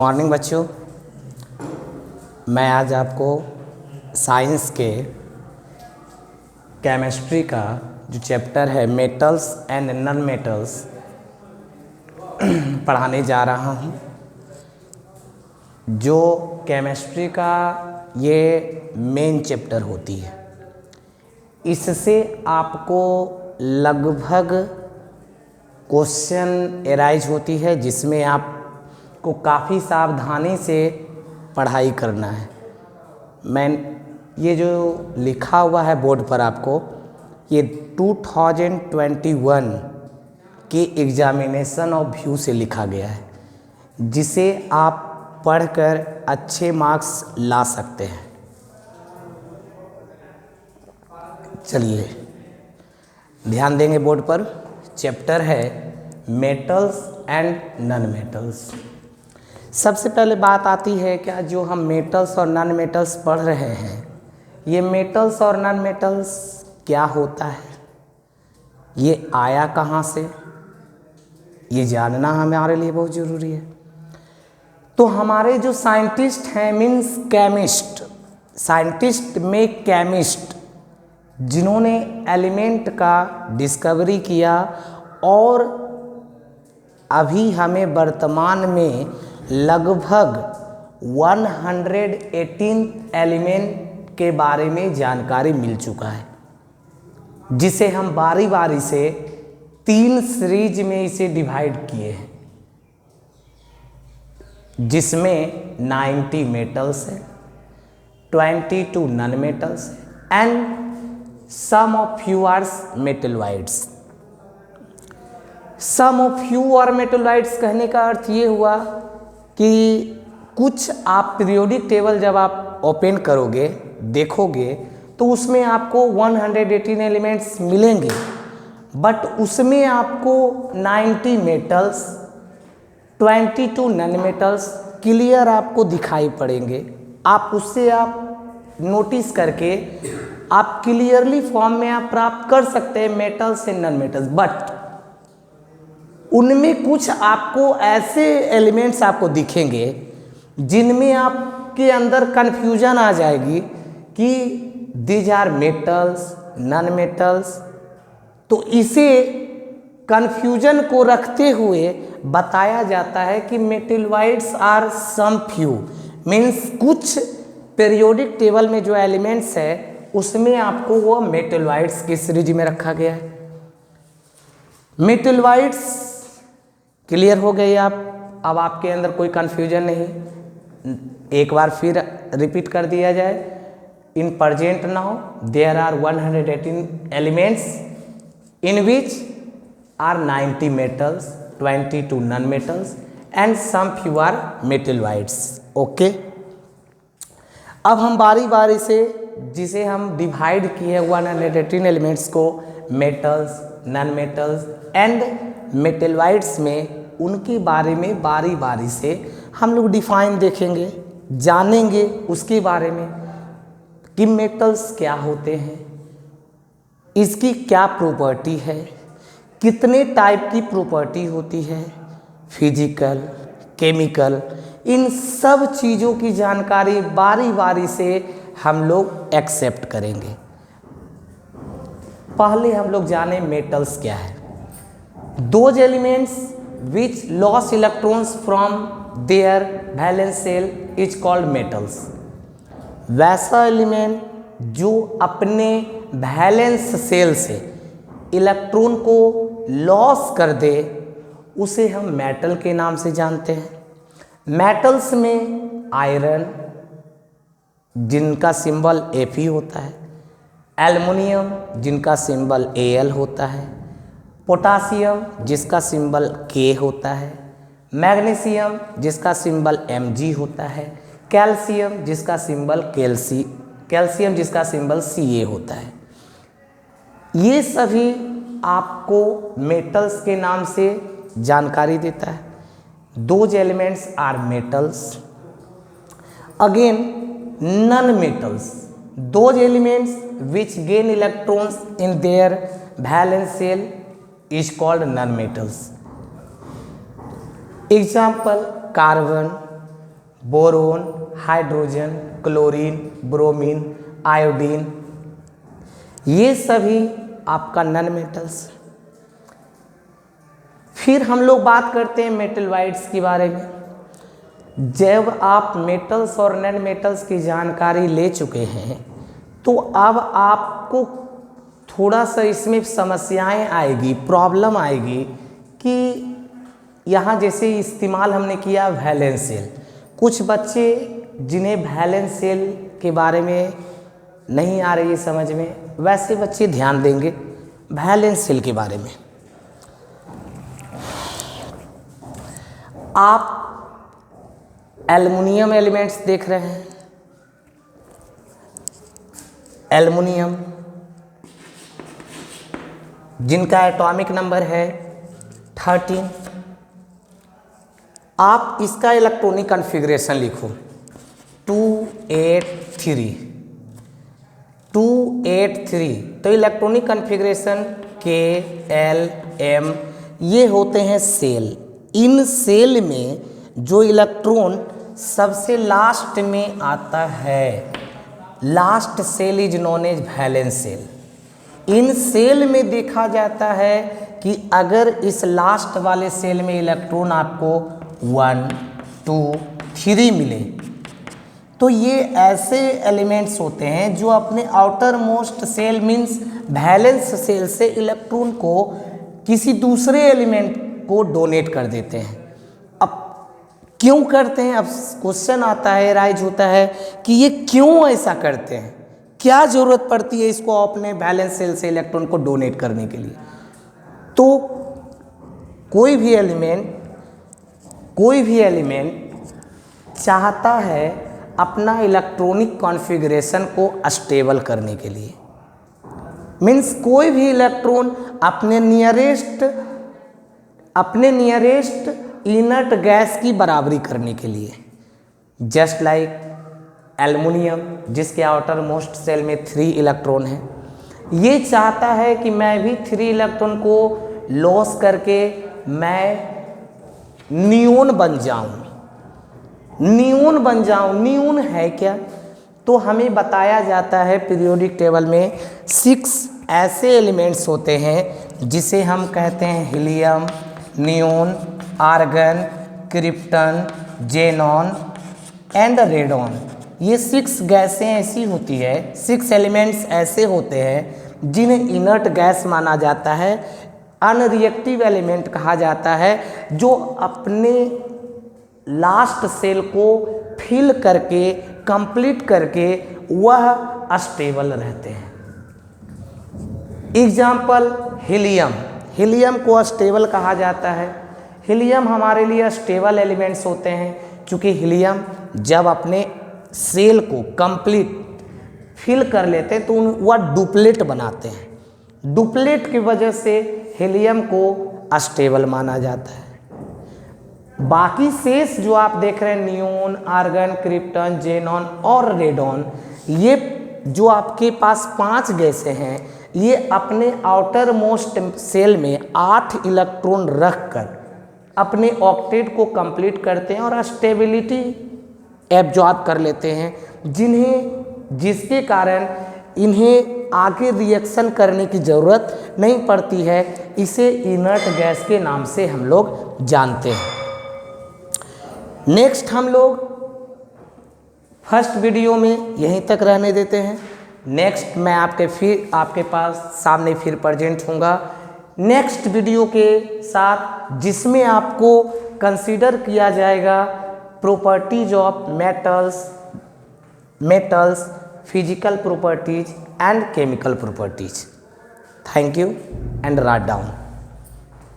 Morning बच्चों, मैं आज आपको साइंस के केमिस्ट्री का जो चैप्टर है मेटल्स एंड नॉन मेटल्स पढ़ाने जा रहा हूँ। जो केमिस्ट्री का ये मेन चैप्टर होती है, इससे आपको लगभग क्वेश्चन एराइज होती है जिसमें आपको काफ़ी सावधानी से पढ़ाई करना है। मैं ये जो लिखा हुआ है बोर्ड पर आपको, ये 2021 के एग्जामिनेशन ऑफ व्यू से लिखा गया है, जिसे आप पढ़कर अच्छे मार्क्स ला सकते हैं। चलिए ध्यान देंगे बोर्ड पर। चैप्टर है मेटल्स एंड नॉन मेटल्स। सबसे पहले बात आती है क्या, जो हम मेटल्स और नॉन मेटल्स पढ़ रहे हैं, ये मेटल्स और नॉन मेटल्स क्या होता है, ये आया कहाँ से, ये जानना हमारे लिए बहुत ज़रूरी है। तो हमारे जो साइंटिस्ट हैं, मीन्स केमिस्ट, साइंटिस्ट में केमिस्ट, जिन्होंने एलिमेंट का डिस्कवरी किया और अभी हमें वर्तमान में लगभग 118 एलिमेंट के बारे में जानकारी मिल चुका है, जिसे हम बारी बारी से 3 सीरीज में इसे डिवाइड किए हैं, जिसमें 90 मेटल्स है, 22 नॉन मेटल्स है and some of few are metalloids. Some of few are metalloids कहने का अर्थ ये हुआ कि कुछ आप पीरियोडिक टेबल जब आप ओपन करोगे, देखोगे, तो उसमें आपको 118 एलिमेंट्स मिलेंगे, बट उसमें आपको 90 मेटल्स, 22 नॉन मेटल्स क्लियर आपको दिखाई पड़ेंगे। आप उससे आप नोटिस करके आप क्लियरली फॉर्म में आप प्राप्त कर सकते हैं metals and non metals. But उनमें कुछ आपको ऐसे एलिमेंट्स आपको दिखेंगे जिनमें आपके अंदर कन्फ्यूजन आ जाएगी कि these are metals, non metals. तो इसे कन्फ्यूजन को रखते हुए बताया जाता है कि metalloids are some few, means कुछ पीरियोडिक टेबल में जो एलिमेंट्स है उसमें आपको वो मेटलॉइड्स की सीरीज में रखा गया है। मेटलॉइड्स क्लियर हो गई आप, अब आपके अंदर कोई कन्फ्यूजन नहीं। एक बार फिर रिपीट कर दिया जाए, in present now there are 118 elements in which are 90 metals, 22 non metals and some few are metalloids. Okay, अब हम बारी बारी से जिसे हम डिवाइड किए 118 एलिमेंट्स को metals, non metals and metalloids में, उनके बारे में बारी बारी से हम लोग डिफाइन देखेंगे, जानेंगे उसके बारे में कि मेटल्स क्या होते हैं, इसकी क्या प्रॉपर्टी है, कितने टाइप की प्रॉपर्टी होती है, फिजिकल, केमिकल, इन सब चीज़ों की जानकारी बारी बारी से हम लोग एक्सेप्ट करेंगे। पहले हम लोग जाने मेटल्स क्या है। Those elements which loss electrons from there valence shell is called metals. वैसा एलिमेंट जो अपने वैलेंस सेल से इलेक्ट्रॉन को लॉस कर दे, उसे हम मेटल के नाम से जानते हैं। मेटल्स में आयरन, जिनका सिंबल Fe होता है, एल्युमिनियम जिनका सिंबल Al होता है, पोटासियम जिसका सिंबल K होता है, मैग्नीशियम जिसका सिंबल Mg होता है, कैल्शियम जिसका सिंबल कैल्शियम जिसका सिंबल Ca होता है। ये सभी आपको मेटल्स के नाम से जानकारी देता है। Those elements are metals. Again, non-metals, those elements which gain electrons in their valence shell is called non-metals. Example: carbon, boron, hydrogen, chlorine, bromine, iodine, ये सभी आपका नॉन मेटल्स। फिर हम लोग बात करते हैं मेटलवाइड्स के बारे में। जब आप मेटल्स और नॉन मेटल्स की जानकारी ले चुके हैं तो अब आपको थोड़ा सा इसमें समस्याएं आएगी, प्रॉब्लम आएगी कि यहाँ जैसे इस्तेमाल हमने किया वैलेंस सेल। कुछ बच्चे जिन्हें वैलेंस सेल के बारे में नहीं आ रही है समझ में, वैसे बच्चे ध्यान देंगे वैलेंस सेल के बारे में। आप एल्युमिनियम एलिमेंट्स देख रहे हैं। एल्युमिनियम जिनका एटॉमिक नंबर है 13। आप इसका इलेक्ट्रॉनिक कॉन्फ़िगरेशन लिखो 283। 283 तो इलेक्ट्रॉनिक कॉन्फ़िगरेशन KLM, ये होते हैं सेल। इन सेल में जो इलेक्ट्रॉन सबसे लास्ट में आता है, last shell is known as valence shell. इन सेल में देखा जाता है कि अगर इस लास्ट वाले सेल में इलेक्ट्रॉन आपको 1 2 3 मिले तो ये ऐसे एलिमेंट्स होते हैं जो अपने outer most shell means valence shell से इलेक्ट्रॉन को किसी दूसरे एलिमेंट को डोनेट कर देते हैं। अब क्यों करते हैं, अब क्वेश्चन आता है, राइज होता है कि ये क्यों ऐसा करते हैं, क्या ज़रूरत पड़ती है इसको अपने वैलेंस सेल से इलेक्ट्रॉन को डोनेट करने के लिए। तो कोई भी एलिमेंट चाहता है अपना इलेक्ट्रॉनिक कॉन्फ़िगरेशन को स्टेबल करने के लिए, मीन्स कोई भी इलेक्ट्रॉन अपने नियरेस्ट इनर्ट गैस की बराबरी करने के लिए। जस्ट लाइक एल्युमिनियम जिसके आउटर मोस्ट सेल में 3 इलेक्ट्रॉन है, ये चाहता है कि मैं भी 3 इलेक्ट्रॉन को लॉस करके मैं नियोन बन जाऊं। नियोन है क्या, तो हमें बताया जाता है पीरियोडिक टेबल में 6 ऐसे एलिमेंट्स होते हैं जिसे हम कहते हैं helium, neon, argon, krypton, xenon and radon. ये 6 गैसें ऐसी होती है, 6 एलिमेंट्स ऐसे होते हैं जिन्हें इनर्ट गैस माना जाता है, अनरिएक्टिव एलिमेंट कहा जाता है, जो अपने लास्ट सेल को फिल करके कंप्लीट करके वह स्टेबल रहते हैं। एग्जाम्पल हीलियम को स्टेबल कहा जाता है। हीलियम हमारे लिए स्टेबल एलिमेंट्स होते हैं क्योंकि हीलियम जब अपने सेल को कंप्लीट फिल कर लेते हैं तो वह डुप्लेट बनाते हैं। डुप्लेट की वजह से हीलियम को स्टेबल माना जाता है। बाकी शेष जो आप देख रहे हैं नियोन, आर्गन, क्रिप्टन, जेनॉन और रेडॉन, ये जो आपके पास 5 गैसें हैं, ये अपने आउटर मोस्ट सेल में 8 इलेक्ट्रॉन रखकर अपने ऑक्टेट को कंप्लीट करते हैं और स्टेबिलिटी एब्जॉर्ब कर लेते हैं, जिसके कारण इन्हें आगे रिएक्शन करने की ज़रूरत नहीं पड़ती है। इसे इनर्ट गैस के नाम से हम लोग जानते हैं। नेक्स्ट हम लोग फर्स्ट वीडियो में यहीं तक रहने देते हैं। नेक्स्ट मैं आपके पास सामने फिर प्रेजेंट होऊंगा नेक्स्ट वीडियो के साथ, जिसमें आपको कंसीडर किया जाएगा properties of metals, physical properties and chemical properties. Thank you and write down.